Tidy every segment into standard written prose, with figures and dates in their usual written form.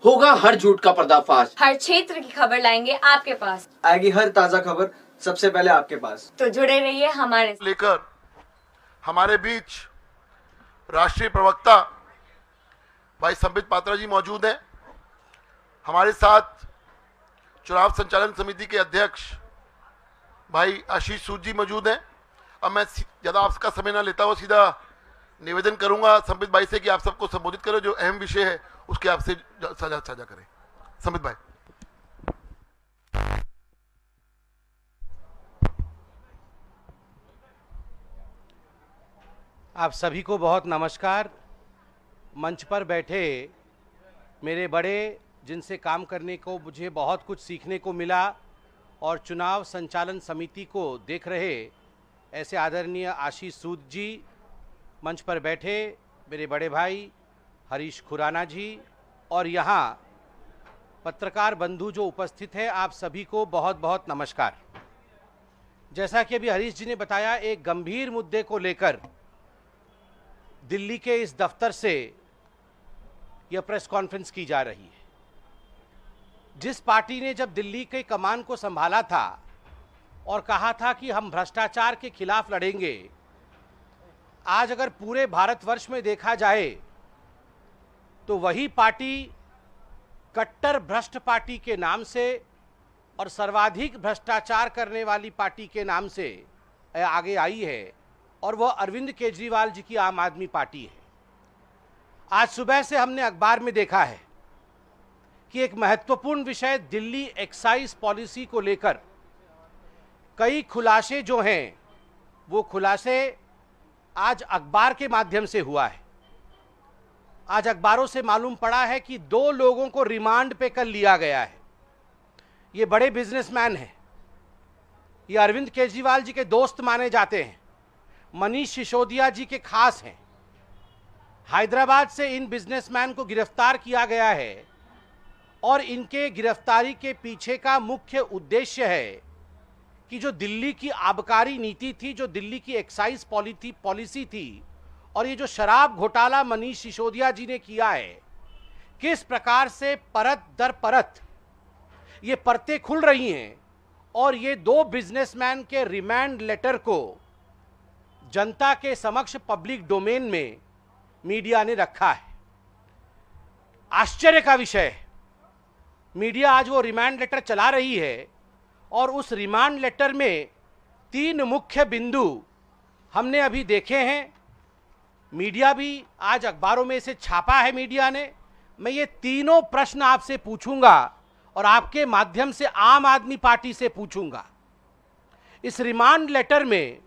होगा हर झूठ का पर्दाफाश। हर क्षेत्र की खबर लाएंगे आपके पास। आएगी हर ताजा खबर सबसे पहले आपके पास। तो जुड़े रहिए हमारे साथ। लेकर हमारे बीच राष्ट्रीय प्रवक्ता भाई संबित पात्रा जी मौजूद हैं। हमारे साथ चुनाव संचालन समिति के अध्यक्ष भाई आशीष सूद जी मौजूद हैं। अब मैं ज़्यादा आपका समय ना लेता हुआ सीधा निवेदन करूंगा संबित भाई से कि आप सबको संबोधित करें, जो अहम विषय है उसके आपसे साझा करें। संबित भाई। आप सभी को बहुत नमस्कार। मंच पर बैठे मेरे बड़े, जिनसे काम करने को मुझे बहुत कुछ सीखने को मिला, और चुनाव संचालन समिति को देख रहे ऐसे आदरणीय आशीष सूद जी, मंच पर बैठे मेरे बड़े भाई हरीश खुराना जी, और यहाँ पत्रकार बंधु जो उपस्थित है, आप सभी को बहुत बहुत नमस्कार। जैसा कि अभी हरीश जी ने बताया, एक गंभीर मुद्दे को लेकर दिल्ली के इस दफ्तर से यह प्रेस कॉन्फ्रेंस की जा रही है। जिस पार्टी ने जब दिल्ली के कमान को संभाला था और कहा था कि हम भ्रष्टाचार के खिलाफ लड़ेंगे, आज अगर पूरे भारतवर्ष में देखा जाए तो वही पार्टी कट्टर भ्रष्ट पार्टी के नाम से और सर्वाधिक भ्रष्टाचार करने वाली पार्टी के नाम से आगे आई है, और वह अरविंद केजरीवाल जी की आम आदमी पार्टी है। आज सुबह से हमने अखबार में देखा है कि एक महत्वपूर्ण विषय दिल्ली एक्साइज पॉलिसी को लेकर कई खुलासे जो हैं, वो खुलासे आज अखबार के माध्यम से हुआ है। आज अखबारों से मालूम पड़ा है कि 2 लोगों को रिमांड पे कर लिया गया है। ये बड़े बिजनेसमैन हैं, ये अरविंद केजरीवाल जी के दोस्त माने जाते हैं, मनीष सिसोदिया जी के खास हैं। हैदराबाद से इन बिजनेसमैन को गिरफ्तार किया गया है, और इनके गिरफ्तारी के पीछे का मुख्य उद्देश्य है कि जो दिल्ली की आबकारी नीति थी, जो दिल्ली की एक्साइज पॉलिसी थी, और ये जो शराब घोटाला मनीष सिसोदिया जी ने किया है, किस प्रकार से परत दर परत ये परतें खुल रही हैं, और ये 2 बिजनेसमैन के रिमांड लेटर को जनता के समक्ष पब्लिक डोमेन में मीडिया ने रखा है। आश्चर्य का विषय है, मीडिया आज वो रिमांड लेटर चला रही है, और उस रिमांड लेटर में 3 मुख्य बिंदु हमने अभी देखे हैं। मीडिया भी आज अखबारों में इसे छापा है मीडिया ने। मैं ये तीनों प्रश्न आपसे पूछूंगा और आपके माध्यम से आम आदमी पार्टी से पूछूंगा। इस रिमांड लेटर में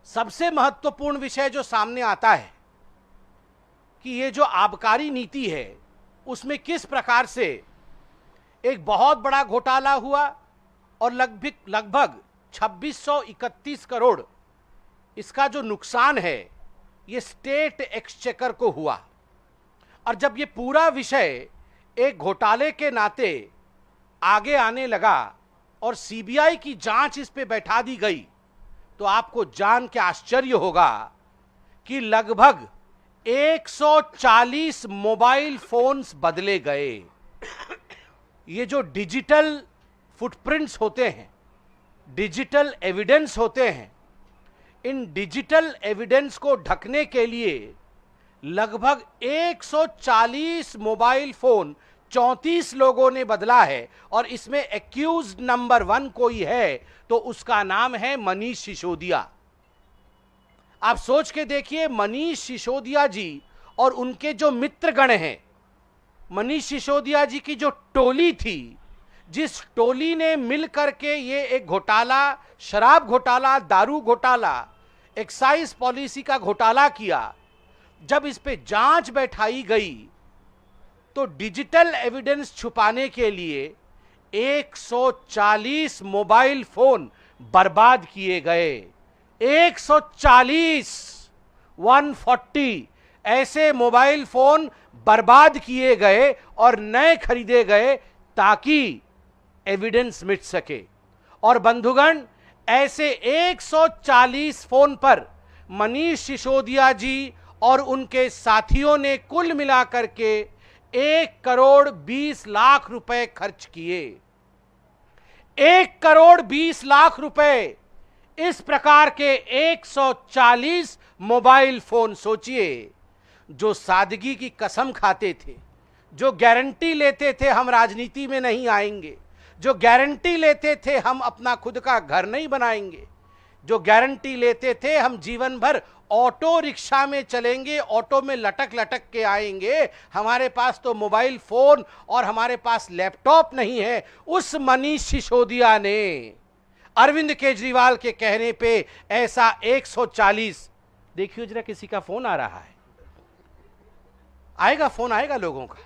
सबसे महत्वपूर्ण विषय जो सामने आता है कि ये जो आबकारी नीति है, उसमें किस प्रकार से एक बहुत बड़ा घोटाला हुआ, और लगभग 2631 करोड़ इसका जो नुकसान है, ये स्टेट एक्सचेकर को हुआ। और जब ये पूरा विषय एक घोटाले के नाते आगे आने लगा और सीबीआई की जांच इस पे बैठा दी गई, तो आपको जान के आश्चर्य होगा कि लगभग 140 मोबाइल फोन्स बदले गए। ये जो डिजिटल फुटप्रिंट्स होते हैं, डिजिटल एविडेंस होते हैं, इन डिजिटल एविडेंस को ढकने के लिए लगभग 140 मोबाइल फोन 34 लोगों ने बदला है, और इसमें एक्यूज्ड नंबर 1 कोई है तो उसका नाम है मनीष सिसोदिया। आप सोच के देखिए, मनीष सिसोदिया जी और उनके जो मित्रगण हैं, मनीष सिसोदिया जी की जो टोली थी, जिस टोली ने मिल करके ये एक घोटाला, शराब घोटाला, दारू घोटाला, एक्साइज पॉलिसी का घोटाला किया, जब इस पे जांच बैठाई गई तो डिजिटल एविडेंस छुपाने के लिए 140 मोबाइल फोन बर्बाद किए गए। 140 ऐसे मोबाइल फोन बर्बाद किए गए और नए खरीदे गए ताकि एविडेंस मिट सके। और बंधुगण, ऐसे 140 फोन पर मनीष सिसोदिया जी और उनके साथियों ने कुल मिलाकर के 1,20,00,000 रुपए खर्च किए। 1,20,00,000 रुपए इस प्रकार के 140 मोबाइल फोन। सोचिए, जो सादगी की कसम खाते थे, जो गारंटी लेते थे हम राजनीति में नहीं आएंगे, जो गारंटी लेते थे हम अपना खुद का घर नहीं बनाएंगे, जो गारंटी लेते थे हम जीवन भर ऑटो रिक्शा में चलेंगे, ऑटो में लटक लटक के आएंगे, हमारे पास तो मोबाइल फोन और हमारे पास लैपटॉप नहीं है, उस मनीष सिसोदिया ने अरविंद केजरीवाल के कहने पे ऐसा 140, देखिए जरा किसी का फोन आ रहा है, आएगा फोन, आएगा लोगों का,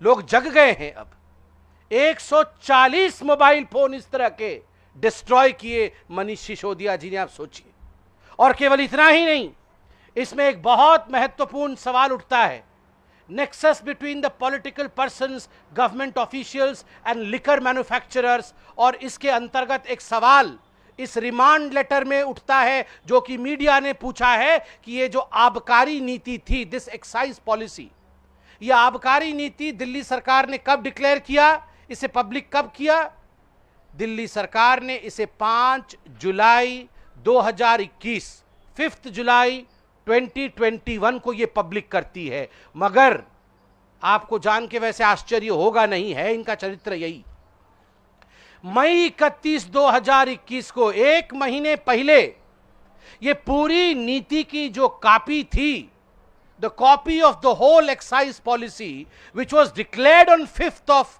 लोग जग गए हैं अब। 140 मोबाइल फोन इस तरह के डिस्ट्रॉय किए मनीष सिसोदिया जी ने, आप सोचिए। और केवल इतना ही नहीं, इसमें एक बहुत महत्वपूर्ण सवाल उठता है, nexus between the political persons, government officials and liquor manufacturers. और इसके अंतर्गत एक सवाल इस रिमांड लेटर में उठता है जो कि मीडिया ने पूछा है कि ये जो आबकारी नीति थी, दिस एक्साइज पॉलिसी, यह आबकारी नीति दिल्ली सरकार ने कब डिक्लेयर किया, इसे पब्लिक कब किया? दिल्ली सरकार ने इसे 5 जुलाई 2021, 5 जुलाई 2021 को यह पब्लिक करती है। मगर आपको जान के वैसे आश्चर्य होगा नहीं, है इनका चरित्र यही। मई 31, 2021 को, एक महीने पहले, ये पूरी नीति की जो कॉपी थी, the copy of the whole excise policy which was declared on 5th of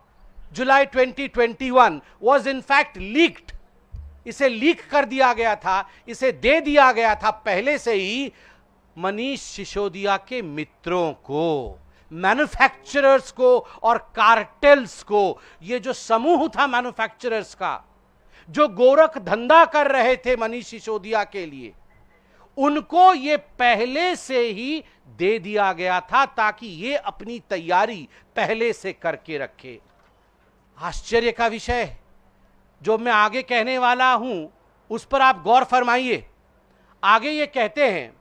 July 2021 was in fact leaked। इसे लीक कर दिया गया था, इसे दे दिया गया था पहले से ही मनीष सिसोदिया के मित्रों को, मैन्युफैक्चरर्स को और कार्टेल्स को। ये जो समूह था मैन्युफैक्चरर्स का, जो गोरख धंधा कर रहे थे मनीष सिसोदिया के लिए, उनको ये पहले से ही दे दिया गया था ताकि ये अपनी तैयारी पहले से करके रखे। आश्चर्य का विषय है, जो मैं आगे कहने वाला हूं उस पर आप गौर फरमाइए। आगे ये कहते हैं,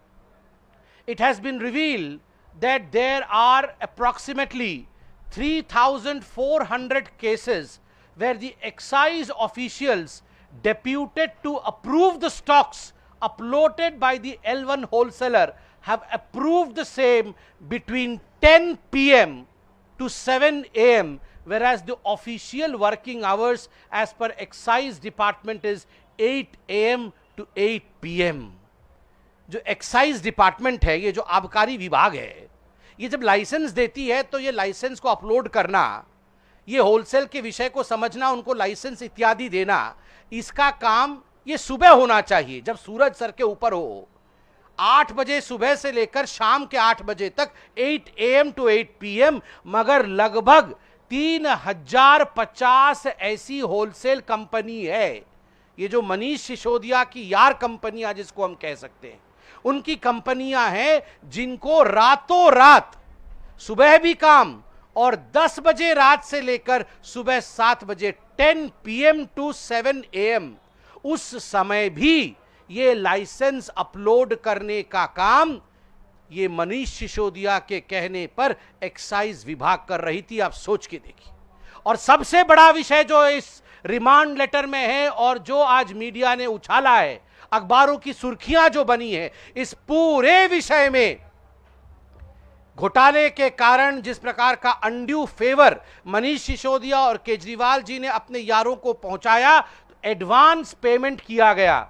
it has been revealed that there are approximately 3,400 cases where the excise officials deputed to approve the stocks uploaded by the L1 wholesaler have approved the same between 10 p.m. to 7 a.m. whereas the official working hours as per excise department is 8 a.m. to 8 p.m. जो excise department है, ये जो आबकारी विभाग है, ये जब licence देती है तो ये लाइसेंस को अपलोड करना, ये होलसेल के विषय को समझना, उनको लाइसेंस इत्यादि देना, इसका काम ये सुबह होना चाहिए जब सूरज सर के ऊपर हो। 8 बजे सुबह से लेकर शाम के 8 बजे तक, 8 AM to 8 PM। मगर लगभग 3,050 ऐसी होलसेल कंपनी है, ये जो मनीष सिसोदिया की यार कंपनियां जिसको हम कह सकते हैं, उनकी कंपनियां हैं जिनको रातों रात सुबह भी काम और 10 बजे रात से लेकर सुबह 7 बजे 10 PM to 7 AM उस समय भी ये लाइसेंस अपलोड करने का काम ये मनीष सिसोदिया के कहने पर एक्साइज विभाग कर रही थी। आप सोच के देखिए। और सबसे बड़ा विषय जो इस रिमांड लेटर में है और जो आज मीडिया ने उछाला है, अखबारों की सुर्खियां जो बनी है, इस पूरे विषय में घोटाले के कारण जिस प्रकार का अनड्यू फेवर मनीष सिसोदिया और केजरीवाल जी ने अपने यारों को पहुंचाया, तो एडवांस पेमेंट किया गया।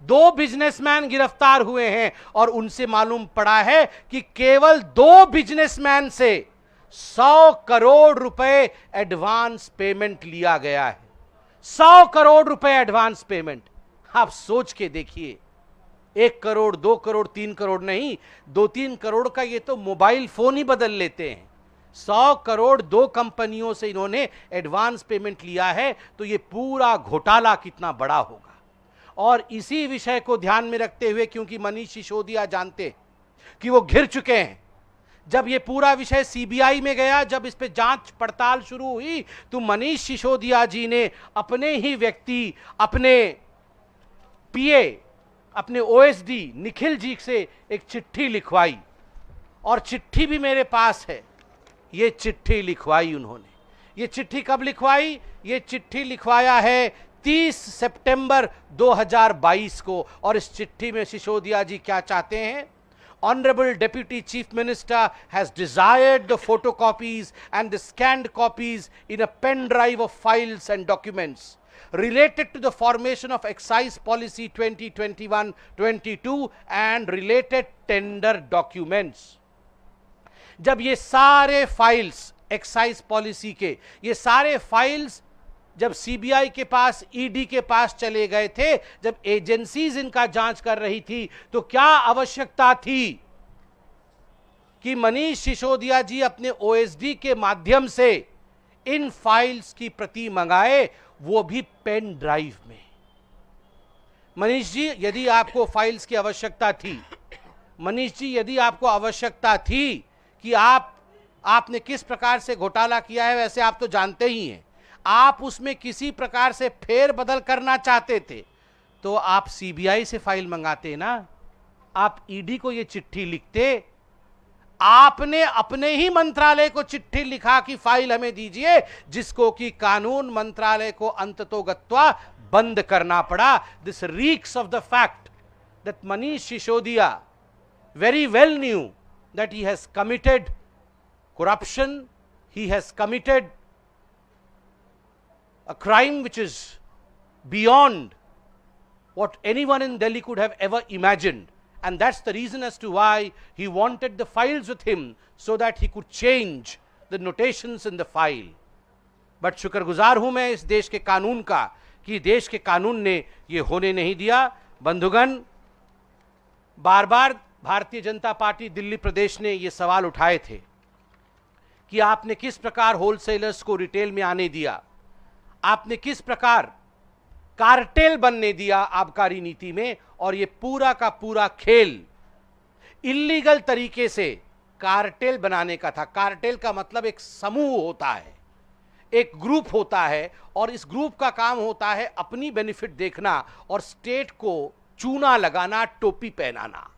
2 बिजनेसमैन गिरफ्तार हुए हैं और उनसे मालूम पड़ा है कि केवल 2 बिजनेसमैन से 100 करोड़ रुपए एडवांस पेमेंट लिया गया है। 100 करोड़ रुपए एडवांस पेमेंट। आप सोच के देखिए, 1 करोड़, 2 करोड़, 3 करोड़ नहीं, 2-3 करोड़ का ये तो मोबाइल फोन ही बदल लेते हैं। 100 करोड़ 2 कंपनियों से इन्होंने एडवांस पेमेंट लिया है, तो ये पूरा घोटाला कितना बड़ा होगा। और इसी विषय को ध्यान में रखते हुए, क्योंकि मनीष सिसोदिया जानते कि वो घिर चुके हैं, जब ये पूरा विषय सीबीआई में गया, जब इस पे जांच पड़ताल शुरू हुई, तो मनीष सिसोदिया जी ने अपने ही व्यक्ति, अपने पीए, अपने ओएसडी निखिल जी से एक चिट्ठी लिखवाई। और चिट्ठी भी मेरे पास है, ये चिट्ठी लिखवाई उन्होंने। ये चिट्ठी कब लिखवाई? ये चिट्ठी लिखवाया है 30 सितंबर 2022 को। और इस चिट्ठी में सिसोदिया जी क्या चाहते हैं? Honorable Deputy Chief Minister has desired the photocopies and the scanned copies in a pen drive of files and documents related to the formation of Excise Policy 2021-22 and related tender documents। जब ये सारे files excise policy के, ये सारे files जब CBI के पास, ED के पास चले गए थे, जब एजेंसीज इनका जांच कर रही थी, तो क्या आवश्यकता थी कि मनीष सिसोदिया जी अपने ओएसडी के माध्यम से इन फाइल्स की प्रति मंगाए, वो भी पेन ड्राइव में। मनीष जी, यदि आपको फाइल्स की आवश्यकता थी, मनीष जी यदि आपको आवश्यकता थी कि आपने किस प्रकार से घोटाला किया है, वैसे आप तो जानते ही हैं, आप उसमें किसी प्रकार से फेर बदल करना चाहते थे, तो आप सीबीआई से फाइल मंगाते ना, आप ईडी को ये चिट्ठी लिखते। आपने अपने ही मंत्रालय को चिट्ठी लिखा कि फाइल हमें दीजिए, जिसको कि कानून मंत्रालय को अंततोगत्वा बंद करना पड़ा। This reeks of the fact that Manish Sisodia very well knew that he has committed corruption, he has committed a crime which is beyond what anyone in Delhi could have ever imagined, and that's the reason as to why he wanted the files with him so that he could change the notations in the file। but शुक्रगुजार हूं मैं इस देश के कानून का कि देश के कानून ने ये होने नहीं दिया। बंधुगण, बार बार भारतीय जनता पार्टी दिल्ली प्रदेश ने ये सवाल उठाए थे कि आपने किस प्रकार होलसेलर्स को रिटेल में आने दिया, आपने किस प्रकार कार्टेल बनने दिया आबकारी नीति में, और ये पूरा का पूरा खेल इल्लीगल तरीके से कार्टेल बनाने का था। कार्टेल का मतलब एक समूह होता है, एक ग्रुप होता है, और इस ग्रुप का काम होता है अपनी बेनिफिट देखना और स्टेट को चूना लगाना, टोपी पहनाना,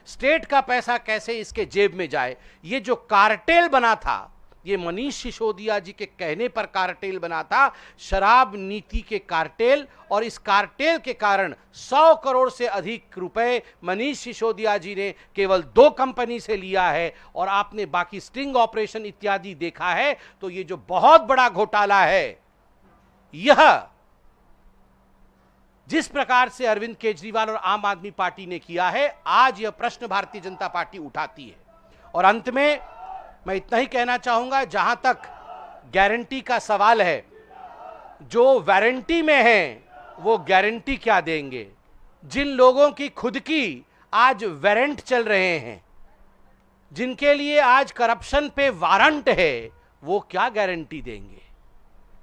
स्टेट का पैसा कैसे इसके जेब में जाए। ये जो कार्टेल बना था, ये मनीष सिसोदिया जी के कहने पर कार्टेल बना था, शराब नीति के कार्टेल। और इस कार्टेल के कारण 100 करोड़ से अधिक रुपए मनीष सिसोदिया जी ने केवल 2 कंपनी से लिया है, और आपने बाकी स्टिंग ऑपरेशन इत्यादि देखा है। तो ये जो बहुत बड़ा घोटाला है, यह जिस प्रकार से अरविंद केजरीवाल और आम आदमी पार्टी ने किया है, आज यह प्रश्न भारतीय जनता पार्टी उठाती है। और अंत में मैं इतना ही कहना चाहूंगा, जहां तक गारंटी का सवाल है, जो वारंटी में है वो गारंटी क्या देंगे? जिन लोगों की खुद की आज वारंट चल रहे हैं, जिनके लिए आज करप्शन पे वारंट है, वो क्या गारंटी देंगे?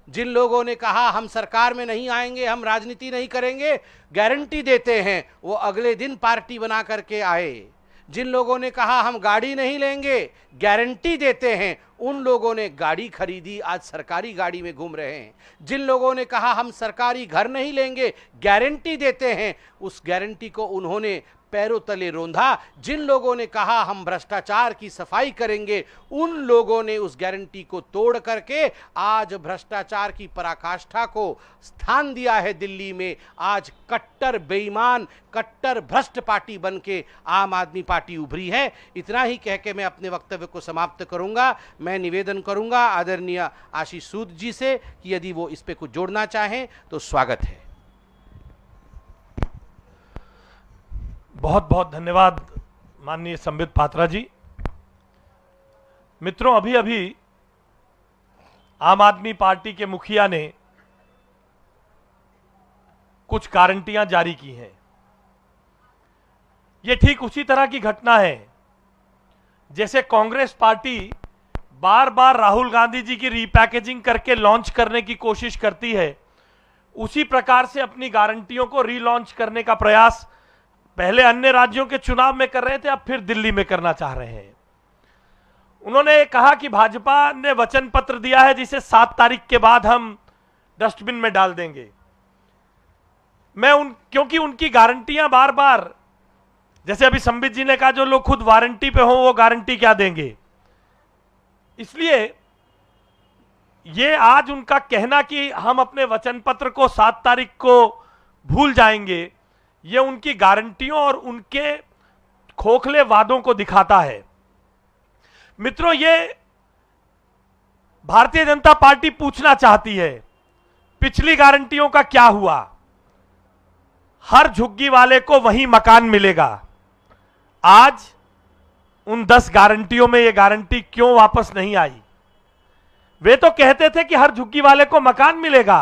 जिन लोगों ने कहा हम सरकार में नहीं आएंगे, हम राजनीति नहीं करेंगे, गारंटी देते हैं वो अगले दिन पार्टी बना करके आए। जिन लोगों ने कहा हम गाड़ी नहीं लेंगे, गारंटी देते हैं उन लोगों ने गाड़ी खरीदी, आज सरकारी गाड़ी में घूम रहे हैं। जिन लोगों ने कहा हम सरकारी घर नहीं लेंगे, गारंटी देते हैं, उस गारंटी को उन्होंने पैरों तले रौंदा। जिन लोगों ने कहा हम भ्रष्टाचार की सफाई करेंगे, उन लोगों ने उस गारंटी को तोड़ करके आज भ्रष्टाचार की पराकाष्ठा को स्थान दिया है दिल्ली में। आज कट्टर बेईमान, कट्टर भ्रष्ट पार्टी बन के आम आदमी पार्टी उभरी है। इतना ही कह के मैं अपने वक्तव्य को समाप्त करूंगा। मैं निवेदन करूंगा आदरणीय आशीष सूद जी से कि यदि वो इस पे कुछ जोड़ना चाहें तो स्वागत है। बहुत बहुत धन्यवाद माननीय संबित पात्रा जी। मित्रों, अभी अभी आम आदमी पार्टी के मुखिया ने कुछ गारंटियां जारी की हैं। ये ठीक उसी तरह की घटना है जैसे कांग्रेस पार्टी बार बार राहुल गांधी जी की रीपैकेजिंग करके लॉन्च करने की कोशिश करती है, उसी प्रकार से अपनी गारंटियों को रीलॉन्च करने का प्रयास पहले अन्य राज्यों के चुनाव में कर रहे थे, अब फिर दिल्ली में करना चाह रहे हैं। उन्होंने कहा कि भाजपा ने वचन पत्र दिया है जिसे 7 तारीख के बाद हम डस्टबिन में डाल देंगे। क्योंकि उनकी गारंटियां बार बार, जैसे अभी संबित जी ने कहा, जो लोग खुद वारंटी पे हो वो गारंटी क्या देंगे। इसलिए ये आज उनका कहना कि हम अपने वचन पत्र को 7 तारीख को भूल जाएंगे, ये उनकी गारंटियों और उनके खोखले वादों को दिखाता है। मित्रों, ये भारतीय जनता पार्टी पूछना चाहती है, पिछली गारंटियों का क्या हुआ? हर झुग्गी वाले को वही मकान मिलेगा। आज उन 10 गारंटियों में ये गारंटी क्यों वापस नहीं आई? वे तो कहते थे कि हर झुग्गी वाले को मकान मिलेगा।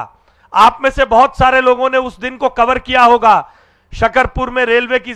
आप में से बहुत सारे लोगों ने उस दिन को कवर किया होगा, शकरपुर में रेलवे की